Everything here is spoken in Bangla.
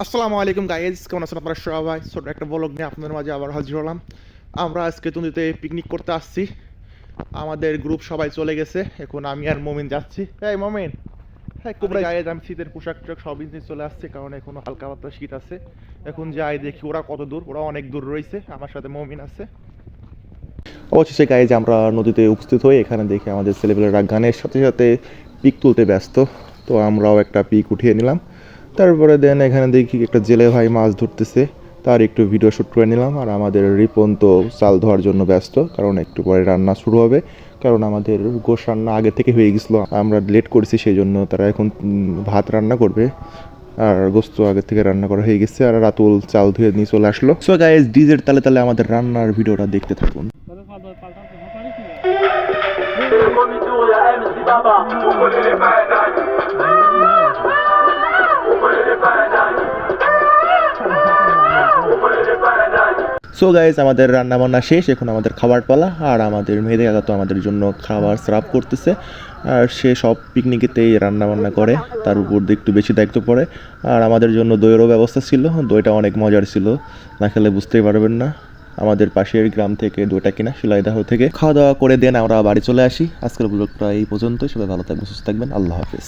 আসসালামু আলাইকুম গাইজ, কেমন আছেন আপনারা সবাই? ছোট একটা ব্লগ নিয়ে আপনাদের মাঝে আবার হাজির হলাম। আমরা আজকে তুন্দিতে পিকনিক করতে আসছি। আমাদের গ্রুপ সবাই চলে গেছে, এখন আমি আর মমিন যাচ্ছি। এই মমিন, হ্যাঁ কুবরা গাইজ, আমি শীতের পোশাক টোশাক সবই নিয়ে চলে আসছে, কারণ এখনো হালকা পাতলা শীত আছে। এখন যাই দেখি ওরা কত দূর, ওরা অনেক দূর রয়েছে, আমার সাথে মমিন আছে। অবশেষে গাইজ আমরা নদীতে উপস্থিত হই, এখানে দেখি আমাদের ছেলেপেলেরা গানের সাথে সাথে পিক তুলতে ব্যস্ত। তো আমরাও একটা পিক উঠিয়ে নিলাম। তারপরে দেন এখানে দেখি একটা জেলে ভাই মাছ ধরতেছে, তার একটু ভিডিও শ্যুট করে নিলাম। আর আমাদের রিপন তো চাল ধোয়ার জন্য ব্যস্ত, কারণ একটু পরে রান্না শুরু হবে। কারণ আমাদের গোশ রান্না আগে থেকে হয়ে গেছিলো, আমরা লেট করেছি, সেই জন্য তারা এখন ভাত রান্না করবে। আর গোস্ত আগে থেকে রান্না করা হয়ে গেছে, আর রাতুল চাল ধুয়ে নিয়ে চলে আসলো। সো গাইস, ডিজের তালে তালে আমাদের রান্নার ভিডিওটা দেখতে থাকুন। সো গাইজ, আমাদের রান্না বান্না শেষ, এখন আমাদের খাবার পালা। আর আমাদের মেহেদি কাকা তো আমাদের জন্য খাবার সার্ভ করতেছে। আর সে সব পিকনিকেতেই রান্না বান্না করে, তার উপর দিয়ে একটু বেশি দায়িত্ব পড়ে। আর আমাদের জন্য দইয়েরও ব্যবস্থা ছিল, দইটা অনেক মজার ছিল, না খেলে বুঝতেই পারবেন না। আমাদের পাশের গ্রাম থেকে দইটা কিনা, শিলাইদাহ থেকে। খাওয়া দাওয়া করে দেন আমরা বাড়ি চলে আসি। আজকের ব্লগটা এই পর্যন্তই, সবাই ভালো থাকবেন, সুস্থ থাকবেন, আল্লাহ হাফেজ।